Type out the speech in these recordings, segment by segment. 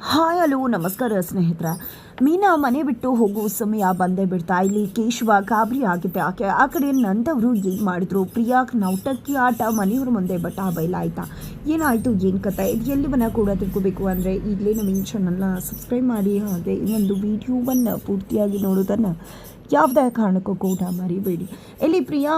Hi hello ನಮಸ್ಕಾರ ಸ್ನೇಹಿತರೆ. ಮೀನಾ ಮನೆ ಬಿಟ್ಟು ಹೋಗುವ ಸಮಯ ಬಂದೇ ಬಿಡ್ತಾ. ಇಲ್ಲಿ ಕೇಶವ ಗಾಬರಿ ಆಗಿದೆ. ಆ ಕಡೆ ನಂದವರು ಏನು ಮಾಡಿದ್ರು, ಪ್ರಿಯಾ ನೌಟಕ್ಕಿ ಆಟ ಮನೆಯವ್ರ ಮುಂದೆ ಬಟ ಬಯಲಾಯ್ತಾ, ಏನಾಯಿತು ಏನು ಕತೆ, ಇದು ಎಲ್ಲಿವನ್ನ ಕೂಡ ತಿಳ್ಕೋಬೇಕು ಅಂದರೆ ಈಗಲೇ ನಮ್ಮ ಈ ಚಾನಲ್ನ ಸಬ್ಸ್ಕ್ರೈಬ್ ಮಾಡಿ, ಹಾಗೆ ಇನ್ನೊಂದು ವಿಡಿಯೋವನ್ನು ಪೂರ್ತಿಯಾಗಿ ನೋಡೋದನ್ನು ಯಾವುದೇ ಕಾರಣಕ್ಕೂ ಕೂಡ ಮರಿಬೇಡಿ. ಇಲ್ಲಿ ಪ್ರಿಯಾ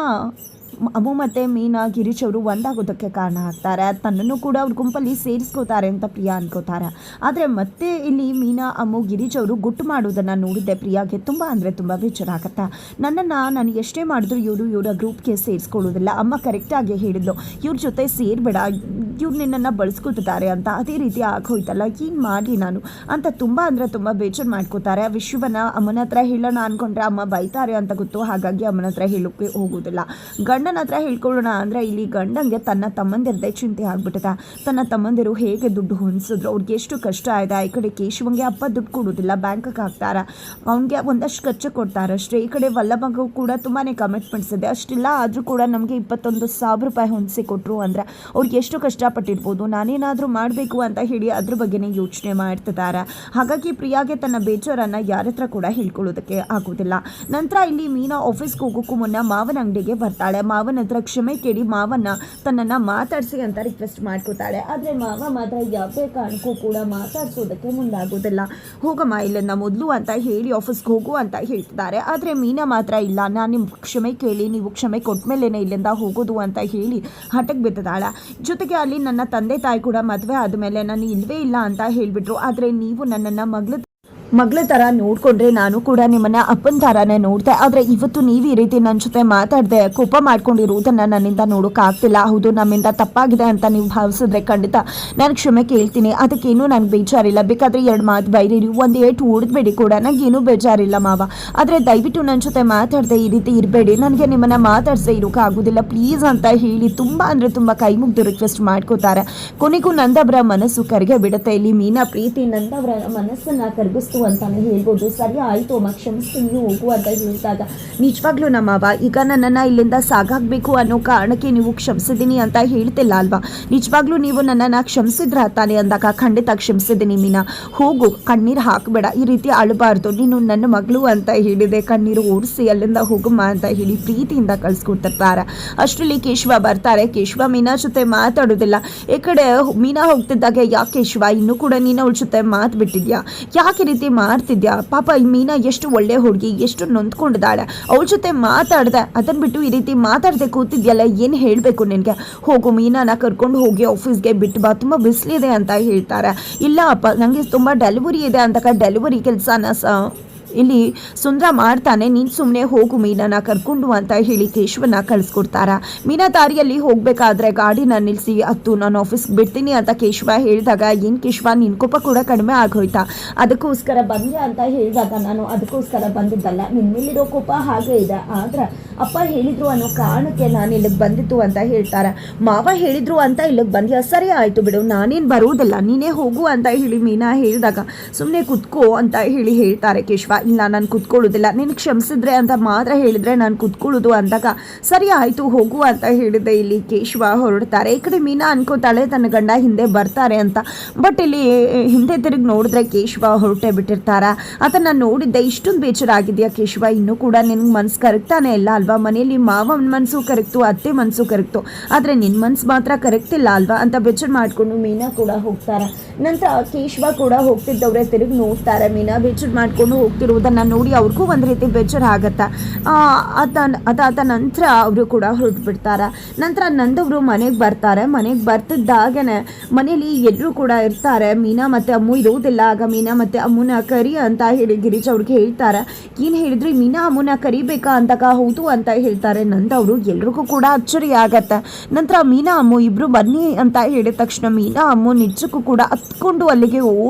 ಅಮ್ಮು ಮತ್ತು ಮೀನಾ ಗಿರೀಶ್ ಅವರು ಒಂದಾಗೋದಕ್ಕೆ ಕಾರಣ ಆಗ್ತಾರೆ. ತನ್ನನ್ನು ಕೂಡ ಅವ್ರ ಗುಂಪಲ್ಲಿ ಸೇರಿಸ್ಕೋತಾರೆ ಅಂತ ಪ್ರಿಯಾ ಅನ್ಕೋತಾರೆ. ಆದರೆ ಮತ್ತೆ ಇಲ್ಲಿ ಮೀನಾ ಅಮ್ಮು ಗಿರೀಶ್ ಅವರು ಗುಟ್ಟು ಮಾಡೋದನ್ನು ನೋಡಿದ್ದೆ ಪ್ರಿಯಾಗೆ ತುಂಬ ಅಂದರೆ ತುಂಬ ಬೇಜಾರಾಗತ್ತೆ. ನಾನು ಎಷ್ಟೇ ಮಾಡಿದ್ರು ಇವರ ಗ್ರೂಪ್ಗೆ ಸೇರಿಸ್ಕೊಳ್ಳೋದಿಲ್ಲ. ಅಮ್ಮ ಕರೆಕ್ಟಾಗಿ ಹೇಳಿದ್ಲು, ಇವ್ರ ಜೊತೆ ಸೇರಬೇಡ, ಇವ್ರು ನಿನ್ನನ್ನು ಬಳಸ್ಕೊತಿದ್ದಾರೆ ಅಂತ. ಅದೇ ರೀತಿ ಆಗೋಯ್ತಲ್ಲ, ಏನು ಮಾಡಲಿ ನಾನು ಅಂತ ತುಂಬ ಅಂದರೆ ತುಂಬ ಬೇಜಾರು ಮಾಡ್ಕೋತಾರೆ. ವಿಶ್ವವನ್ನು ಅಮ್ಮನ ಹತ್ರ ಹೇಳೋಣ ಅಂದ್ಕೊಂಡ್ರೆ ಅಮ್ಮ ಬೈತಾರೆ ಅಂತ ಗೊತ್ತು. ಹಾಗಾಗಿ ಅಮ್ಮನ ಹತ್ರ ಹೇಳೋಕ್ಕೆ ಹೋಗೋದಿಲ್ಲ. ಗಂಡನ ಹತ್ರ ಹೇಳ್ಕೊಳ್ಳೋಣ ಅಂದರೆ ಇಲ್ಲಿ ಗಂಡಂಗೆ ತನ್ನ ತಮ್ಮಂದಿರದೇ ಚಿಂತೆ ಆಗ್ಬಿಟ್ಟಿದೆ. ತನ್ನ ತಮ್ಮಂದಿರು ಹೇಗೆ ದುಡ್ಡು ಹೊಂದಿಸಿದ್ರು, ಅವ್ರಿಗೆ ಎಷ್ಟು ಕಷ್ಟ ಆಯಿತಾ. ಈ ಕಡೆ ಕೇಶವಂಗೆ ಅಪ್ಪ ದುಡ್ಡು ಕೊಡೋದಿಲ್ಲ, ಬ್ಯಾಂಕಿಗೆ ಹಾಕ್ತಾರೆ, ಅವ್ನಿಗೆ ಒಂದಷ್ಟು ಖರ್ಚು ಕೊಡ್ತಾರೆ ಅಷ್ಟೇ. ಈ ಕಡೆ ವಲ್ಲಭಗೂ ಕೂಡ ತುಂಬಾ ಕಮಿಟ್ಮೆಂಟ್ಸ್ ಇದೆ. ಅಷ್ಟಿಲ್ಲ ಆದರೂ ಕೂಡ ನಮಗೆ 21,000 ರೂಪಾಯಿ ಹೊಂದಿಸಿ ಕೊಟ್ಟರು ಅಂದರೆ ಅವ್ರಿಗೆ ಎಷ್ಟು ಕಷ್ಟಪಟ್ಟಿರ್ಬೋದು. ನಾನೇನಾದರೂ ಮಾಡಬೇಕು ಅಂತ ಹೇಳಿ ಅದ್ರ ಬಗ್ಗೆನೇ ಯೋಚನೆ ಮಾಡ್ತಿದ್ದಾರೆ. ಹಾಗಾಗಿ ಪ್ರಿಯಾಗೆ ತನ್ನ ಬೇಜಾರನ್ನು ಯಾರ ಹತ್ರ ಕೂಡ ಹೇಳ್ಕೊಳ್ಳೋದಕ್ಕೆ ಆಗೋದಿಲ್ಲ. ನಂತರ ಇಲ್ಲಿ ಮೀನಾ ಆಫೀಸ್ಗೆ ಹೋಗೋಕ್ಕೂ ಮುನ್ನ ಮಾವನ ಅಂಗಡಿಗೆ ಬರ್ತಾಳೆ. ಮಾವನ ಹತ್ರ ಕ್ಷಮೆ ಕೇಳಿ ಮಾವನ್ನ ತನ್ನನ್ನು ಮಾತಾಡಿಸಿ ಅಂತ ರಿಕ್ವೆಸ್ಟ್ ಮಾಡ್ಕೋತಾಳೆ. ಆದರೆ ಮಾವ ಮಾತ್ರ ಯಾವುದೇ ಕಾರಣಕ್ಕೂ ಕೂಡ ಮಾತಾಡ್ಸೋದಕ್ಕೆ ಮುಂದಾಗೋದಿಲ್ಲ. ಹೋಗಮ್ಮ ಇಲ್ಲಿಂದ ಮೊದಲು ಅಂತ ಹೇಳಿ ಆಫೀಸ್ಗೆ ಹೋಗು ಅಂತ ಹೇಳ್ತಿದ್ದಾರೆ. ಆದರೆ ಮೀನಾ ಮಾತ್ರ ಇಲ್ಲ, ನಾನು ನಿಮ್ಮ ಕ್ಷಮೆ ಕೇಳಿ ನೀವು ಕ್ಷಮೆ ಕೊಟ್ಟ ಮೇಲೇ ಇಲ್ಲಿಂದ ಹೋಗೋದು ಅಂತ ಹೇಳಿ ಹಠಕ್ಕೆ ಬಿದ್ದಾಳೆ. ಜೊತೆಗೆ ಅಲ್ಲಿ ನನ್ನ ತಂದೆ ತಾಯಿ ಕೂಡ ಮದುವೆ ಆದಮೇಲೆ ನಾನು ಇಲ್ಲವೇ ಇಲ್ಲ ಅಂತ ಹೇಳಿಬಿಟ್ರು. ಆದರೆ ನೀವು ನನ್ನನ್ನು ಮಗಳ ಥರ ನೋಡಿಕೊಂಡ್ರೆ ನಾನು ಕೂಡ ನಿಮ್ಮನ್ನು ಅಪ್ಪನ ಥರನೇ ನೋಡ್ದೆ. ಆದರೆ ಇವತ್ತು ನೀವು ಈ ರೀತಿ ನನ್ನ ಜೊತೆ ಮಾತಾಡದೆ ಕೋಪ ಮಾಡ್ಕೊಂಡಿರುವುದನ್ನು ನನ್ನಿಂದ ನೋಡೋಕ್ಕಾಗ್ತಿಲ್ಲ. ಹೌದು, ನಮ್ಮಿಂದ ತಪ್ಪಾಗಿದೆ ಅಂತ ನೀವು ಭಾವಿಸಿದ್ರೆ ಖಂಡಿತ ನಾನು ಕ್ಷಮೆ ಕೇಳ್ತೀನಿ. ಅದಕ್ಕೇನು ನನಗೆ ಬೇಜಾರಿಲ್ಲ. ಬೇಕಾದರೆ 2 ಮಾತು ಬೈರಿ, ಒಂದು ಏಟು ಹೊಡೆದ್ಬೇಡಿ ಕೂಡ, ನನಗೇನು ಬೇಜಾರಿಲ್ಲ ಮಾವ. ಆದರೆ ದಯವಿಟ್ಟು ನನ್ನ ಜೊತೆ ಮಾತಾಡದೆ ಈ ರೀತಿ ಇರಬೇಡಿ, ನನಗೆ ನಿಮ್ಮನ್ನು ಮಾತಾಡಿಸೇ ಇರೋಕ್ಕಾಗೋದಿಲ್ಲ ಪ್ಲೀಸ್ ಅಂತ ಹೇಳಿ ತುಂಬ ಅಂದರೆ ತುಂಬ ಕೈ ಮುಗ್ದು ರಿಕ್ವೆಸ್ಟ್ ಮಾಡ್ಕೋತಾರೆ. ಕೊನೆಗೂ ನಂದವರ ಮನಸ್ಸು ಕರಗೆ ಬಿಡುತ್ತೆ. ಇಲ್ಲಿ ಮೀನಾ ಪ್ರೀತಿ ನಂದವರ ಮನಸ್ಸನ್ನು ಕರಗಿಸ್ತು ಅಂತಾನೆ ಹೇಳ್ಬೋದು. ಸರಿ ಆಯಿತು ಅಮ್ಮ, ಕ್ಷಮಿಸ್ತೀನಿ, ಹೋಗು ಅಂತ ಹೇಳಿದಾಗ ನಿಜವಾಗ್ಲೂ ನಮ್ಮವ ಈಗ ನನ್ನನ್ನು ಇಲ್ಲಿಂದ ಸಾಗಾಗಬೇಕು ಅನ್ನೋ ಕಾರಣಕ್ಕೆ ನೀವು ಕ್ಷಮಿಸಿದ್ದೀನಿ ಅಂತ ಹೇಳ್ತಿಲ್ಲ ಅಲ್ವಾ? ನಿಜವಾಗ್ಲೂ ನೀವು ನನ್ನನ್ನು ಕ್ಷಮಿಸಿದ್ರ ತಾನೆ ಅಂದಾಗ ಖಂಡಿತ ಕ್ಷಮಿಸಿದ್ದೀನಿ ಮೀನಾ, ಹೋಗು, ಕಣ್ಣೀರು ಹಾಕಬೇಡ, ಈ ರೀತಿ ಅಳಬಾರ್ದು, ನೀನು ನನ್ನ ಮಗಳು ಅಂತ ಹೇಳಿದೆ, ಕಣ್ಣೀರು ಓಡಿಸಿ ಅಲ್ಲಿಂದ ಹೋಗಮ್ಮ ಅಂತ ಹೇಳಿ ಪ್ರೀತಿಯಿಂದ ಕಳಿಸ್ಕೊಡ್ತಿರ್ತಾರೆ. ಅಷ್ಟರಲ್ಲಿ ಕೇಶವ ಬರ್ತಾರೆ. ಕೇಶವ ಮೀನಾ ಜೊತೆ ಮಾತಾಡೋದಿಲ್ಲ. ಈ ಕಡೆ ಮೀನಾ ಹೋಗ್ತಿದ್ದಾಗ, ಯಾಕೆ ಕೇಶವ ಇನ್ನೂ ಕೂಡ ನೀನು ಅವಳ ಜೊತೆ ಮಾತು ಬಿಟ್ಟಿದ್ಯಾ, ಯಾಕೆ ರೀತಿ ಮಾಡ್ತಿದ್ಯಾ, ಪಾಪ ಈ ಮೀನಾ ಎಷ್ಟು ಒಳ್ಳೆ ಹುಡುಗಿ, ಎಷ್ಟು ನೊಂದ್ಕೊಂಡಿದ್ದಾಳೆ, ಅವಳ ಜೊತೆ ಮಾತಾಡ್ದೆ, ಅದನ್ನ ಬಿಟ್ಟು ಈ ರೀತಿ ಮಾತಾಡದೆ ಕೂತಿದ್ಯಲ್ಲ, ಏನು ಹೇಳಬೇಕು ನಿನಗೆ, ಹೋಗು ಮೀನಾನ ಕರ್ಕೊಂಡು ಹೋಗಿ ಆಫೀಸ್ಗೆ ಬಿಟ್ಟು ಬಾ, ತುಂಬ ಬಿಸಿಲಿದೆ ಅಂತ ಹೇಳ್ತಾರೆ. ಇಲ್ಲ ಅಪ್ಪ, ನನಗೆ ತುಂಬ ಡೆಲಿವರಿ ಇದೆ ಅಂತ ಡೆಲಿವರಿ ಕೆಲಸನ ಇಲ್ಲಿ ಸುಂದರ ಮಾಡ್ತಾನೆ, ನೀನು ಸುಮ್ಮನೆ ಹೋಗು ಮೀನಾನ ಕರ್ಕೊಂಡು ಅಂತ ಹೇಳಿ ಕೇಶವನ್ನ ಕಳಿಸ್ಕೊಡ್ತಾರ. ಮೀನಾ ದಾರಿಯಲ್ಲಿ ಹೋಗಬೇಕಾದ್ರೆ ಗಾಡಿನ ನಿಲ್ಲಿಸಿ ಹತ್ತು, ನಾನು ಆಫೀಸ್ಗೆ ಬಿಡ್ತೀನಿ ಅಂತ ಕೇಶವ ಹೇಳಿದಾಗ, ಏನು ಕೇಶವ ನಿನ್ನ ಕೋಪ ಕೂಡ ಕಡಿಮೆ ಆಗೋಯ್ತಾ, ಅದಕ್ಕೋಸ್ಕರ ಬಂದೆ ಅಂತ ಹೇಳಿದಾಗ, ನಾನು ಅದಕ್ಕೋಸ್ಕರ ಬಂದಿದ್ದಲ್ಲ, ನಿನ್ನ ಮೇಲಿರೋ ಕೋಪ ಹಾಗೆ ಇದೆ, ಆದ್ರೆ ಅಪ್ಪ ಹೇಳಿದ್ರು ಅನ್ನೋ ಕಾರಣಕ್ಕೆ ನಾನು ಇಲ್ಲಿಗೆ ಬಂದಿತ್ತು ಅಂತ ಹೇಳ್ತಾರೆ. ಮಾವ ಹೇಳಿದ್ರು ಅಂತ ಇಲ್ಲಿಗೆ ಬಂದ್ಯಾ, ಸರಿ ಆಯಿತು ಬಿಡು, ನಾನೇನು ಬರೋದಿಲ್ಲ, ನೀನೇ ಹೋಗು ಅಂತ ಹೇಳಿ ಮೀನಾ ಹೇಳಿದಾಗ, ಸುಮ್ಮನೆ ಕುತ್ಕೋ ಅಂತ ಹೇಳಿ ಹೇಳ್ತಾರೆ ಕೇಶವ. ಇಲ್ಲ, ನಾನು ಕುತ್ಕೊಳ್ಳೋದಿಲ್ಲ, ನೀನು ಕ್ಷಮಿಸಿದ್ರೆ ಅಂತ ಮಾತ್ರ ಹೇಳಿದರೆ ನಾನು ಕುತ್ಕೊಳ್ಳೋದು ಅಂದಾಗ, ಸರಿ ಆಯಿತು ಹೋಗು ಅಂತ ಹೇಳಿದೆ. ಇಲ್ಲಿ ಕೇಶವ ಹೊರಡ್ತಾರೆ. ಈ ಕಡೆ ಮೀನಾ ಅನ್ಕೋತಾಳೆ ತನ್ನ ಗಂಡ ಹಿಂದೆ ಬರ್ತಾರೆ ಅಂತ. ಬಟ್ ಇಲ್ಲಿ ಹಿಂದೆ ತಿರುಗಿ ನೋಡಿದ್ರೆ ಕೇಶವ ಹೊರಟೇ ಬಿಟ್ಟಿರ್ತಾರೆ. ಅದನ್ನು ನೋಡಿದ್ದೆ, ಇಷ್ಟೊಂದು ಬೇಜಾರಾಗಿದೆಯಾ ಕೇಶವ, ಇನ್ನೂ ಕೂಡ ನಿನ್ಗೆ ಮನಸ್ಸು ಕರೆಕ್ಟಾನೇ ಇಲ್ಲ ಅಲ್ವಾ? ಮನೆಯಲ್ಲಿ ಮಾವನ ಮನಸ್ಸು ಕರೆಕ್ಟು, ಅತ್ತೆ ಮನಸ್ಸು ಕರೆಕ್ಟು, ಆದರೆ ನಿನ್ನ ಮನಸ್ಸು ಮಾತ್ರ ಕರೆಕ್ಟ್ ಇಲ್ಲ ಅಲ್ವಾ ಅಂತ ಬೇಜಾರು ಮಾಡಿಕೊಂಡು ಮೀನಾ ಕೂಡ ಹೋಗ್ತಾರೆ. ನಂತರ ಕೇಶವ ಕೂಡ ಹೋಗ್ತಿದ್ದವ್ರೆ ತಿರುಗಿ ನೋಡ್ತಾರೆ. ಮೀನಾ ಬೇಜಾರು ಮಾಡ್ಕೊಂಡು ಹೋಗ್ತಿರುವುದನ್ನು ನೋಡಿ ಅವ್ರಿಗೂ ಒಂದು ರೀತಿ ಬೇಜಾರು ಆಗತ್ತೆ. ಅದಾದ ನಂತರ ಅವರು ಕೂಡ ಹೊರಟು ಬಿಡ್ತಾರೆ. ನಂತರ ನಂದವರು ಮನೆಗೆ ಬರ್ತಾರೆ. ಮನೆಗೆ ಬರ್ತಿದ್ದಾಗೇ ಮನೇಲಿ ಎಲ್ಲರೂ ಕೂಡ ಇರ್ತಾರೆ. ಮೀನಾ ಮತ್ತು ಅಮ್ಮು ಇರೋದಿಲ್ಲ. ಆಗ ಮೀನಾ ಮತ್ತು ಅಮ್ಮನ ಕರಿ ಅಂತ ಹೇಳಿ ಗಿರೀಶ್ ಅವ್ರಿಗೆ ಹೇಳ್ತಾರೆ. ಏನು ಹೇಳಿದ್ರಿ, ಮೀನಾ ಅಮ್ಮನ ಕರಿಬೇಕಾ ಅಂತಾಗ ಹೌದು ಅಂತ ಹೇಳ್ತಾರೆ ನಂದವರು. ಎಲ್ರಿಗೂ ಕೂಡ ಅಚ್ಚರಿ ಆಗತ್ತೆ. ನಂತರ ಮೀನಾ ಅಮ್ಮು ಇಬ್ಬರು ಬನ್ನಿ ಅಂತ ಹೇಳಿದ ತಕ್ಷಣ ಮೀನಾ ಅಮ್ಮು ನಿಜಕ್ಕೂ ಕೂಡ ಹತ್ಕೊಂಡು ಅಲ್ಲಿಗೆ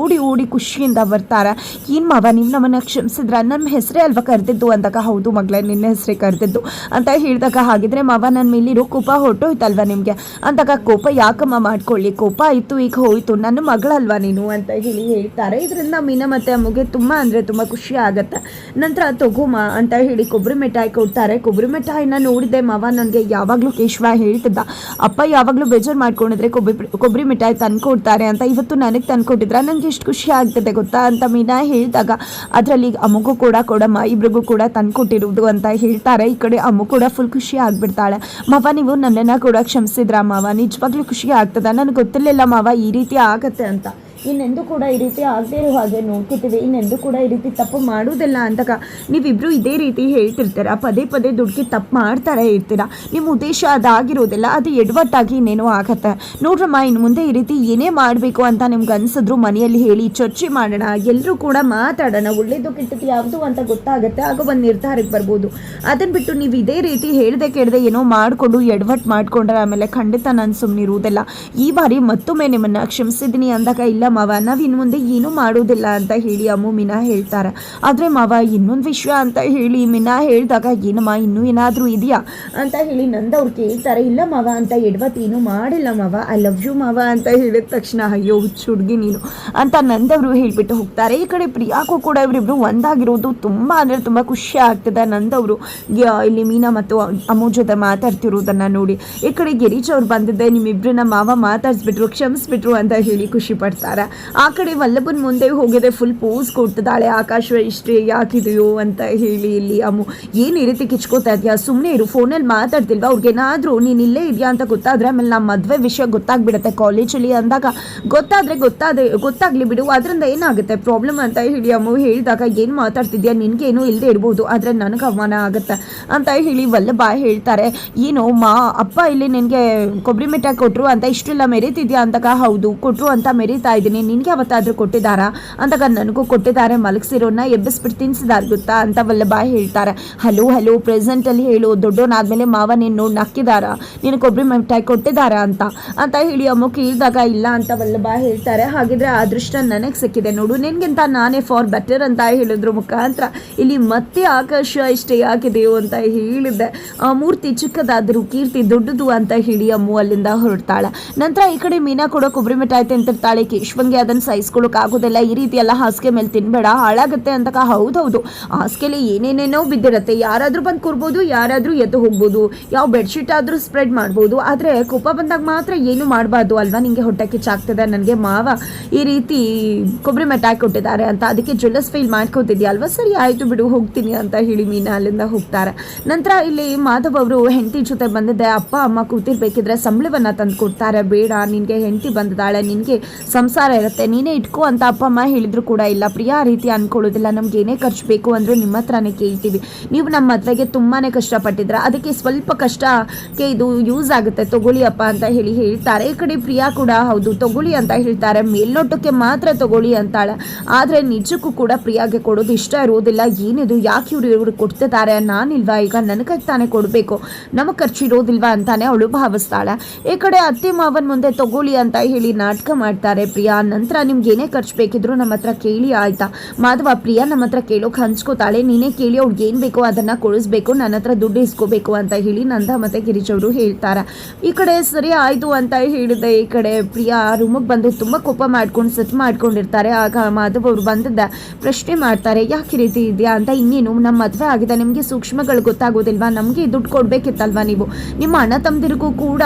ಓಡಿ ಖುಷಿಯಿಂದ ಬರ್ತಾರೆ. ಏನು ಮಾವ, ನೀವು ನಮ್ಮನ್ನು ಕ್ಷಮಿಸಿದ್ರ, ನನ್ನ ಹೆಸರೇ ಅಲ್ವಾ ಕರೆದಿದ್ದು ಅಂದಾಗ ಹೌದು ಮಗಳೇ ನಿನ್ನ ಹೆಸರೇ ಕರೆದಿದ್ದು ಅಂತ ಹೇಳಿದಾಗ ಹಾಗಿದ್ರೆ ಮಾವ ನನ್ನ ಮೇಲಿರೋ ಕೋಪ ಹೊರಟೋಯ್ತಲ್ವ ನಿಮಗೆ ಅಂದಾಗ ಕೋಪ ಯಾಕಮ್ಮ ಮಾಡ್ಕೊಳ್ಳಿ, ಕೋಪ ಆಯಿತು ಈಗ ಹೋಯಿತು, ನನ್ನ ಮಗಳಲ್ವಾ ನೀನು ಅಂತ ಹೇಳಿ ಹೇಳ್ತಾರೆ. ಇದರಿಂದ ಮೀನಾ ಮತ್ತು ಅಮ್ಮಗೆ ತುಂಬ ಅಂದರೆ ತುಂಬ ಖುಷಿ ಆಗುತ್ತೆ. ನಂತರ ತಗೋಮ ಅಂತ ಹೇಳಿ ಕೊಬ್ಬರಿ ಮಿಠಾಯಿ ಕೊಡ್ತಾರೆ. ಕೊಬ್ಬರಿ ಮಿಠಾಯಿನ ನೋಡಿದೆ ಮಾವ ನನಗೆ ಯಾವಾಗಲೂ ಕೇಶವ ಹೇಳ್ತಿದ್ದ, ಅಪ್ಪ ಯಾವಾಗಲೂ ಬೇಜಾರು ಮಾಡ್ಕೊಂಡಿದ್ರೆ ಕೊಬ್ಬರಿ ಮಿಠಾಯಿ ತಂದ್ಕೊಡ್ತಾರೆ ಅಂತ, ಇವತ್ತು ನನಗೆ ತಂದ್ಕೊಟ್ಟಿದ್ರೆ ನನಗೆ ಎಷ್ಟು ಖುಷಿ ಆಗ್ತದೆ ಗೊತ್ತಾ ಅಂತ ಮೀನಾ ಹೇಳಿದಾಗ ಅದರಲ್ಲಿ ಅಮ್ಮಗೂ ಕೂಡ ಕೊಡಮ್ಮ ಇಬ್ರಿಗೂ ಕೂಡ ತಂದ್ಕೊಟ್ಟಿರೋದು ಅಂತ ಹೇಳ್ತಾರೆ. ಈ ಕಡೆ ಅಮ್ಮ ಕೂಡ ಫುಲ್ ಖುಷಿ ಆಗ್ಬಿಡ್ತಾಳೆ. ಮಾವ ನೀವು ನನ್ನನ್ನು ಕೂಡ ಕ್ಷಮಿಸಿದ್ರ ಮಾವ, ನಿಜವಾಗ್ಲೂ ಖುಷಿ ಆಗ್ತದ, ನನಗೆ ಗೊತ್ತಿರಲಿಲ್ಲ ಮಾವ ಈ ರೀತಿ ಆಗತ್ತೆ ಅಂತ, ಇನ್ನೆಂದು ಕೂಡ ಈ ರೀತಿ ಆಗದೆ ಇರೋ ಹಾಗೆ ನೋಡ್ಕೊತೀವಿ, ಇನ್ನೆಂದು ಕೂಡ ಈ ರೀತಿ ತಪ್ಪು ಮಾಡೋದಿಲ್ಲ ಅಂದಾಗ ನೀವಿಬ್ಬರು ಇದೇ ರೀತಿ ಹೇಳ್ತಿರ್ತೀರ, ಪದೇ ಪದೇ ದುಡ್ಡು ತಪ್ಪು ಮಾಡ್ತಾರೆ ಇರ್ತೀರ, ನಿಮ್ಮ ಉದ್ದೇಶ ಅದಾಗಿರೋದಿಲ್ಲ, ಅದು ಎಡವಟ್ಟಾಗಿ ಇನ್ನೇನೋ ಆಗತ್ತೆ ನೋಡ್ರಮ್ಮ, ಇನ್ನು ಮುಂದೆ ಈ ರೀತಿ ಏನೇ ಮಾಡಬೇಕು ಅಂತ ನಿಮ್ಗೆ ಅನಿಸಿದ್ರು ಮನೆಯಲ್ಲಿ ಹೇಳಿ ಚರ್ಚೆ ಮಾಡೋಣ, ಎಲ್ಲರೂ ಕೂಡ ಮಾತಾಡೋಣ, ಒಳ್ಳೇದು ಕೆಟ್ಟದ್ದು ಯಾವುದು ಅಂತ ಗೊತ್ತಾಗುತ್ತೆ, ಆಗ ಒಂದು ನಿರ್ಧಾರಕ್ಕೆ ಬರ್ಬೋದು. ಅದನ್ನು ಬಿಟ್ಟು ನೀವು ಇದೇ ರೀತಿ ಹೇಳ್ದೆ ಕೇಳದೆ ಏನೋ ಮಾಡಿಕೊಂಡು ಎಡವಟ್ಟು ಮಾಡಿಕೊಂಡ್ರೆ ಆಮೇಲೆ ಖಂಡಿತ ನಾನು ಸುಮ್ಮನಿರುವುದಿಲ್ಲ. ಈ ಬಾರಿ ಮತ್ತೊಮ್ಮೆ ನಿಮ್ಮನ್ನು ಕ್ಷಮಿಸಿದ್ದೀನಿ ಅಂದಾಗ ಇಲ್ಲ ಮಾವ ನಾವು ಇನ್ನು ಮುಂದೆ ಏನೂ ಮಾಡೋದಿಲ್ಲ ಅಂತ ಹೇಳಿ ಅಮ್ಮು ಮೀನಾ ಹೇಳ್ತಾರೆ. ಆದರೆ ಮಾವ ಇನ್ನೊಂದು ವಿಷಯ ಅಂತ ಹೇಳಿ ಮೀನಾ ಹೇಳಿದಾಗ ಏನಮ್ಮ ಇನ್ನೂ ಏನಾದರೂ ಇದೆಯಾ ಅಂತ ಹೇಳಿ ನಂದವ್ರು ಕೇಳ್ತಾರೆ. ಇಲ್ಲ ಮಾವ ಅಂತ ಎಡವತ್ತು ಏನೂ ಮಾಡಿಲ್ಲ ಮಾವ, ಐ ಲವ್ ಯು ಮಾವ ಅಂತ ಹೇಳಿದ ತಕ್ಷಣ ಅಯ್ಯೋ ಹುಡುಗಿ ನೀನು ಅಂತ ನಂದವರು ಹೇಳಿಬಿಟ್ಟು ಹೋಗ್ತಾರೆ. ಈ ಕಡೆ ಪ್ರಿಯಾಕ್ಕೂ ಕೂಡ ಇವರಿಬ್ರು ಒಂದಾಗಿರೋದು ತುಂಬ ಅಂದರೆ ತುಂಬ ಖುಷಿ ಆಗ್ತದೆ. ನಂದವರು ಇಲ್ಲಿ ಮೀನಾ ಮತ್ತು ಅಮ್ಮು ಜೊತೆ ಮಾತಾಡ್ತಿರೋದನ್ನು ನೋಡಿ ಈ ಕಡೆ ಗಿರೀಶ್ ಅವ್ರು ಬಂದಿದ್ದೆ, ನಿಮ್ಮಿಬ್ರನ್ನ ಮಾವ ಮಾತಾಡಿಸ್ಬಿಟ್ರು ಕ್ಷಮಿಸ್ಬಿಟ್ರು ಅಂತ ಹೇಳಿ ಖುಷಿ ಪಡ್ತಾರೆ. ಆ ಕಡೆ ವಲ್ಲಭನ್ ಮುಂದೆ ಹೋಗಿದೆ ಫುಲ್ ಪೋಸ್ ಕೊಡ್ತಿದ್ದಾಳೆ, ಆಕಾಶ ಇಷ್ಟೇ ಯಾಕಿದೆಯೋ ಅಂತ ಹೇಳಿ ಇಲ್ಲಿ ಅಮ್ಮು ಏನು ಈ ರೀತಿ ಕಿಚ್ಕೋತಾ ಇದೆಯಾ, ಸುಮ್ಮನೆ ಇರು, ಫೋನಲ್ಲಿ ಮಾತಾಡ್ತಿಲ್ವಾ, ಅವ್ರಿಗೇನಾದರೂ ನೀನು ಇಲ್ಲೇ ಇದೆಯಾ ಅಂತ ಗೊತ್ತಾದರೆ ಆಮೇಲೆ ನಮ್ಮ ಮದುವೆ ವಿಷಯ ಗೊತ್ತಾಗ್ಬಿಡುತ್ತೆ ಕಾಲೇಜಲ್ಲಿ ಅಂದಾಗ ಗೊತ್ತಾಗಲಿ ಬಿಡು, ಅದರಿಂದ ಏನಾಗುತ್ತೆ ಪ್ರಾಬ್ಲಮ್ ಅಂತ ಹೇಳಿ ಅಮ್ಮು ಹೇಳಿದಾಗ ಏನು ಮಾತಾಡ್ತಿದ್ಯಾ, ನಿನಗೇನು ಇಲ್ಲದೆ ಇರ್ಬೋದು ಆದರೆ ನನಗೆ ಅವಮಾನ ಆಗುತ್ತೆ ಅಂತ ಹೇಳಿ ವಲ್ಲಭ ಹೇಳ್ತಾರೆ. ಏನು ಅಪ್ಪ ಇಲ್ಲಿ ನಿನಗೆ ಕೊಬ್ಬರಿ ಮಿಠಾಯಿ ಕೊಟ್ಟರು ಅಂತ ಇಷ್ಟೆಲ್ಲ ಮೆರೀತಿದ್ಯಾ ಅಂದಾಗ ಹೌದು ಕೊಟ್ಟರು ಅಂತ ಮೆರೀತಾ ಇದ್ದೀನಿ, ನಿನಗೆ ಯಾವತ್ತಾದರೂ ಕೊಟ್ಟಿದ್ದಾರಾ ಅಂದಾಗ ನನಗೂ ಕೊಟ್ಟಿದ್ದಾರೆ, ಮಲಗಿಸಿರೋನ್ನ ಎಬ್ಬಿಸ್ಬಿಟ್ಟು ತಿನ್ಸಿದಾರ ಗೊತ್ತಾ ಅಂತ ವಲ್ಲಭ ಹೇಳ್ತಾರೆ. ಹಲೋ ಪ್ರೆಸೆಂಟಲ್ಲಿ ಹೇಳು, ದೊಡ್ಡವನಾದ್ಮೇಲೆ ಮಾವ ನೀನು ನೋಡಿ ನಕ್ಕಿದಾರ, ನೀನು ಕೊಬ್ಬರಿ ಮಿಠಾಯಿ ಕೊಟ್ಟಿದ್ದಾರಾ ಅಂತ ಹೇಳಿ ಅಮ್ಮ ಕೇಳಿದಾಗ ಇಲ್ಲ ಅಂತ ವಲ್ಲಭ ಹೇಳ್ತಾರೆ. ಹಾಗಿದ್ರೆ ಅದೃಷ್ಟ ನನಗೆ ಸಿಕ್ಕಿದೆ ನೋಡು, ನಿನಗಿಂತ ನಾನೇ ಫಾರ್ ಬೆಟರ್ ಅಂತ ಹೇಳಿದ್ರು ಮುಖಾಂತರ ಇಲ್ಲಿ ಮತ್ತೆ ಆಕಾಶ ಇಷ್ಟೇ ಯಾಕಿದೆಯೋ ಅಂತ ಹೇಳಿದ್ದೆ. ಮೂರ್ತಿ ಚಿಕ್ಕದಾದರೂ ಕೀರ್ತಿ ದೊಡ್ಡದು ಅಂತ ಹೇಳಿ ಅಮ್ಮು ಅಲ್ಲಿಂದ ಹೊರಡ್ತಾಳೆ. ನಂತರ ಈ ಕಡೆ ಮೀನಾ ಕೂಡ ಕೊಬ್ಬರಿ ಮಿಠಾಯಿ ತಿಂತಿರ್ತಾಳೆ. ಕೇಶವಂಗೆ ಅದನ್ನು ಸಹಿಸ್ಕೊಳ್ಳೋಕೆ ಆಗೋದಿಲ್ಲ, ಈ ರೀತಿ ಎಲ್ಲ ಹಾಸಿಗೆ ಮೇಲೆ ತಿನ್ಬೇಡ ಹಾಳಾಗುತ್ತೆ ಅಂತಕ. ಹೌದೌದು ಹಾಸಿಗೆಲಿ ಏನೇನೇನೋ ಬಿದ್ದಿರುತ್ತೆ, ಯಾರಾದರೂ ಬಂದು ಕೂರ್ಬೋದು, ಯಾರಾದರೂ ಎದ್ದು ಹೋಗ್ಬೋದು, ಯಾವ ಬೆಡ್ಶೀಟ್ ಆದರೂ ಸ್ಪ್ರೆಡ್ ಮಾಡ್ಬೋದು, ಆದರೆ ಕೋಪ ಬಂದಾಗ ಮಾತ್ರ ಏನು ಮಾಡಬಾರ್ದು ಅಲ್ವಾ. ನಿಮಗೆ ಹೊಟ್ಟೆ ಕಿಚ್ಚಾಗ್ತದೆ, ನನಗೆ ಮಾವ ಈ ರೀತಿ ಕೊಬ್ಬರಿ ಮಿಠಾಯಿ ಕೊಟ್ಟಿದ್ದಾರೆ ಅಂತ ಅದಕ್ಕೆ ಜೆಲಸ್ ಫೀಲ್ ಮಾಡ್ಕೋತಿದ್ಯಾ ಅಲ್ವಾ, ಸರಿ ಆಯಿತು ಬಿಡು ಹೋಗ್ತೀನಿ ಅಂತ ಹೇಳಿ ಮೀನಾ ಅಲ್ಲಿಂದ ಹೋಗ್ತಾರೆ. ನಂತರ ಇಲ್ಲಿ ಮಾಧವ್ ಅವರು ಹೆಂಡತಿ ಜೊತೆ ಬಂದಿದ್ದೆ, ಅಪ್ಪ ಅಮ್ಮ ಕೂತಿರ್ಬೇಕಿದ್ರೆ ಸಂಬಳವನ್ನು ತಂದು ಕೊಡ್ತಾರೆ, ಬೇಡ ನಿನಗೆ ಹೆಂಡತಿ ಬಂದಿದ್ದಾಳೆ, ನಿನಗೆ ಸಂಸಾರ ಇರುತ್ತೆ, ನೀನೇ ಇಟ್ಕೋ ಅಂತ ಅಪ್ಪ ಅಮ್ಮ ಹೇಳಿದ್ರು ಕೂಡ ಇಲ್ಲ ಪ್ರಿಯಾ ಆ ರೀತಿ ಅಂದ್ಕೊಳ್ಳೋದಿಲ್ಲ, ನಮ್ಗೆ ಏನೇ ಖರ್ಚು ಬೇಕು ಅಂದರೂ ನಿಮ್ಮ ಹತ್ರನೇ ಕೇಳ್ತೀವಿ, ನೀವು ನಮ್ಮ ಮದುವೆಗೆ ತುಂಬಾ ಕಷ್ಟಪಟ್ಟಿದ್ರೆ ಅದಕ್ಕೆ ಸ್ವಲ್ಪ ಕಷ್ಟಕ್ಕೆ ಇದು ಯೂಸ್ ಆಗುತ್ತೆ ತಗೊಳ್ಳಿ ಅಪ್ಪ ಅಂತ ಹೇಳಿ ಹೇಳ್ತಾರೆ. ಈ ಕಡೆ ಪ್ರಿಯಾ ಕೂಡ ಹೌದು ತಗೊಳ್ಳಿ ಅಂತ ಹೇಳ್ತಾರೆ, ಮೇಲ್ನೋಟಕ್ಕೆ ಮಾತ್ರ ತಗೊಳ್ಳಿ ಅಂತಾಳೆ, ಆದರೆ ನಿಜಕ್ಕೂ ಕೂಡ ಪ್ರಿಯಾಗೆ ಕೊಡೋದು ಇಷ್ಟ ಇರೋದಿಲ್ಲ. ಏನಿದು ಯಾಕೆ ಇವರು ಕೊಡ್ತಿದ್ದಾರೆ, ನಾನಿಲ್ವಾ ಈಗ ನನಗಾಗಿ ತಾನೇ ಕೊಡಬೇಕು, ನಮಗೆ ಖರ್ಚು ಇರೋದಿಲ್ವಾ ಅಂತಾನೆ ಅವಳು ಭಾವಿಸ್ತಾಳೆ. ಈ ಕಡೆ ಅತ್ತೆ ಮಾವನ ಮುಂದೆ ತಗೊಳ್ಳಿ ಅಂತ ಹೇಳಿ ನಾಟಕ ಮಾಡ್ತಾರೆ ಪ್ರಿಯಾ. ನಂತರ ನಿಮ್ಗೆ ಏನೇ ಖರ್ಚು ಬೇಕಿದ್ರು ನಮ್ಮ ಹತ್ರ ಕೇಳಿ ಆಯ್ತಾ. ಮಾಧವ ಪ್ರಿಯಾ ನಮ್ಮ ಹತ್ರ ಕೇಳೋಕೆ ಹಂಚ್ಕೋತಾಳೆ, ನೀನೇ ಕೇಳಿ ಅವ್ಳಿಗೆ ಏನು ಬೇಕೋ ಅದನ್ನು ಕೊಡಿಸ್ಬೇಕು, ನನ್ನ ಹತ್ರ ದುಡ್ಡು ಇಸ್ಕೋಬೇಕು ಅಂತ ಹೇಳಿ ನಂದ ಮತ್ತು ಗಿರೀಶ್ ಅವರು ಹೇಳ್ತಾರೆ. ಈ ಕಡೆ ಸರಿ ಆಯಿತು ಅಂತ ಹೇಳಿದೆ. ಈ ಕಡೆ ಪ್ರಿಯಾ ರೂಮಿಗೆ ಬಂದು ತುಂಬ ಕೋಪ ಮಾಡ್ಕೊಂಡು ಸೆಟ್ ಮಾಡ್ಕೊಂಡಿರ್ತಾರೆ. ಆಗ ಮಾಧವ್ ಅವರು ಬಂದಿದ್ದ ಪ್ರಶ್ನೆ ಮಾಡ್ತಾರೆ, ಯಾಕೆ ರೀತಿ ಇದೆಯಾ ಅಂತ. ಇನ್ನೇನು ನಮ್ಮ ಮದುವೆ ಆಗಿದೆ, ನಿಮಗೆ ಸೂಕ್ಷ್ಮಗಳು ಗೊತ್ತಾಗೋದಿಲ್ವಾ, ನಮಗೆ ದುಡ್ಡು ಕೊಡಬೇಕಿತ್ತಲ್ವಾ, ನೀವು ನಿಮ್ಮ ಅಣ್ಣ ತಮ್ಮದಿರಿಗೂ ಕೂಡ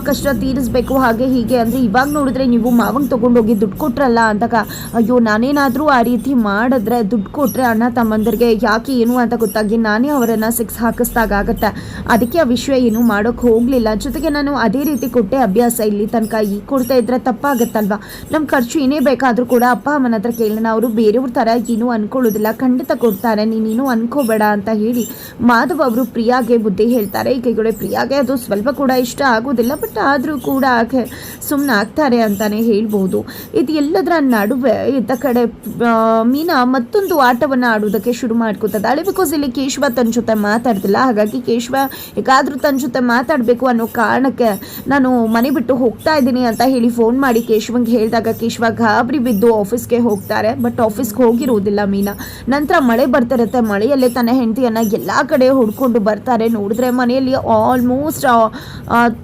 ಕಷ್ಟ ತೀರಿಸಬೇಕು ಹಾಗೆ ಹೀಗೆ ಅಂದರೆ ಇವಾಗ ನೋಡಿದ್ರೆ ನೀವು ಮಾವಂಗೆ ತೊಗೊಂಡೋಗಿ ದುಡ್ಡು ಕೊಟ್ರಲ್ಲ ಅಂದಾಗ ಅಯ್ಯೋ ನಾನೇನಾದರೂ ಆ ರೀತಿ ಮಾಡಿದ್ರೆ ದುಡ್ಡು ಕೊಟ್ಟರೆ ಅಣ್ಣ ತಮ್ಮಂದರಿಗೆ ಯಾಕೆ ಏನು ಅಂತ ಗೊತ್ತಾಗಿ ನಾನೇ ಅವರನ್ನು ಹಾಕಿಸ್ದಾಗತ್ತೆ, ಅದಕ್ಕೆ ಆ ವಿಷಯ ಏನು ಮಾಡೋಕ್ಕೆ ಹೋಗಲಿಲ್ಲ. ಜೊತೆಗೆ ನಾನು ಅದೇ ರೀತಿ ಕೊಟ್ಟೆ ಅಭ್ಯಾಸ ಇಲ್ಲಿ ತನಕ, ಈಗ ಕೊಡ್ತಾ ಇದ್ರೆ ತಪ್ಪಾಗತ್ತಲ್ವ. ನಮ್ಮ ಖರ್ಚು ಏನೇ ಬೇಕಾದರೂ ಕೂಡ ಅಪ್ಪ ಅಮ್ಮನ ಹತ್ರ ಕೇಳೋಣ, ಅವರು ಬೇರೆಯವ್ರ ಥರ ಏನೂ ಅಂದ್ಕೊಳ್ಳೋದಿಲ್ಲ, ಖಂಡಿತ ಕೊಡ್ತಾರೆ, ನೀನೇನು ಅನ್ಕೋಬೇಡ ಅಂತ ಹೇಳಿ ಮಾಧವ್ ಅವರು ಪ್ರಿಯಾಗೆ ಬುದ್ಧಿ ಹೇಳ್ತಾರೆ. ಈ ಕಡೆ ಪ್ರಿಯಾಗೆ ಅದು ಸ್ವಲ್ಪ ಕೂಡ ಇಷ್ಟ ಆಗೋದಿಲ್ಲ, ಬಟ್ ಆದರೂ ಕೂಡ ಸುಮ್ಮನೆ ಆಗ್ತಾರೆ ಅಂತಲೇ ಹೇಳ್ಬೋದು. ಇದು ಎಲ್ಲದರ ನಡುವೆ ಇತ್ತ ಕಡೆ ಮೀನಾ ಮತ್ತೊಂದು ಆಟವನ್ನು ಆಡೋದಕ್ಕೆ ಶುರು ಮಾಡ್ಕೋತಿದ್ದಾಳೆ. ಬಿಕಾಸ್ ಇಲ್ಲಿ ಕೇಶವ ತನ್ನ ಜೊತೆ ಮಾತಾಡ್ತಿಲ್ಲ. ಹಾಗಾಗಿ ಕೇಶವ ಹೇಗಾದರೂ ತನ್ನ ಜೊತೆ ಮಾತಾಡಬೇಕು ಅನ್ನೋ ಕಾರಣಕ್ಕೆ ನಾನು ಮನೆ ಬಿಟ್ಟು ಹೋಗ್ತಾ ಇದ್ದೀನಿ ಅಂತ ಹೇಳಿ ಫೋನ್ ಮಾಡಿ ಕೇಶವಂಗೆ ಹೇಳಿದಾಗ ಕೇಶವ ಗಾಬರಿ ಬಿದ್ದು ಆಫೀಸ್ಗೆ ಹೋಗ್ತಾರೆ. ಬಟ್ ಆಫೀಸ್ಗೆ ಹೋಗಿರೋದಿಲ್ಲ ಮೀನಾ. ನಂತರ ಮಳೆ ಬರ್ತಿರುತ್ತೆ. ಮಳೆಯಲ್ಲೇ ತನ್ನ ಹೆಂಡತಿಯನ್ನು ಎಲ್ಲ ಕಡೆ ಹುಡ್ಕೊಂಡು ಬರ್ತಾರೆ. ನೋಡಿದ್ರೆ ಮನೆಯಲ್ಲಿ ಆಲ್ಮೋಸ್ಟ್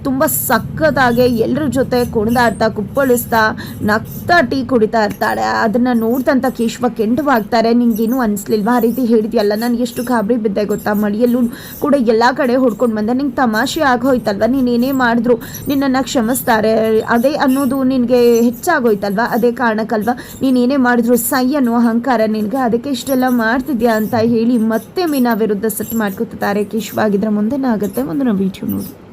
ತುಂಬ ಸಖತ್ತಾಗಿ ಎಲ್ಲರ ಜೊತೆ ಕುಣಿದಾಡ್ತಾ ಕುಪ್ಪಳಿಸ್ತಾ ನಗ್ತಾ ಟೀ ಕುಡಿತಾ ಇರ್ತಾಳೆ. ಅದನ್ನು ನೋಡ್ತಂತ ಕೇಶವ ಕೆಂಡವಾಗ್ತಾರೆ. ನಿಂಗೇನು ಅನಿಸ್ಲಿಲ್ವಾ? ಆ ರೀತಿ ಹೇಳಿದ್ಯಲ್ಲ, ನಾನು ಎಷ್ಟು ಗಾಬರಿ ಬಿದ್ದೆ ಗೊತ್ತಾ, ಮಳೆಯಲ್ಲೂ ಕೂಡ ಎಲ್ಲ ಕಡೆ ಹೊಡ್ಕೊಂಡು ಬಂದೆ. ನಿಂಗೆ ತಮಾಷೆ ಆಗೋಯ್ತಲ್ವ, ನೀನೇನೇ ಮಾಡಿದ್ರು ನಿನ್ನನ್ನು ಕ್ಷಮಿಸ್ತಾರೆ ಅದೇ ಅನ್ನೋದು ನಿನಗೆ ಹೆಚ್ಚಾಗೋಯ್ತಲ್ವ, ಅದೇ ಕಾರಣಕ್ಕಲ್ವ ನೀನೇನೇ ಮಾಡಿದ್ರು ಸೈ ಅನ್ನೋ ಅಹಂಕಾರ ನಿನಗೆ, ಅದಕ್ಕೆ ಇಷ್ಟೆಲ್ಲ ಮಾಡ್ತಿದ್ಯಾ ಅಂತ ಹೇಳಿ ಮತ್ತೆ ಮೀನಾ ವಿರುದ್ಧ ಸೆಟ್ ಮಾಡ್ಕೊತಿದ್ದಾರೆ ಕೇಶವ. ಆಗಿದ್ರೆ ಮುಂದೆ ಆಗುತ್ತೆ ಮುಂದಿನ ವಿಡಿಯೋ ನೋಡಿ.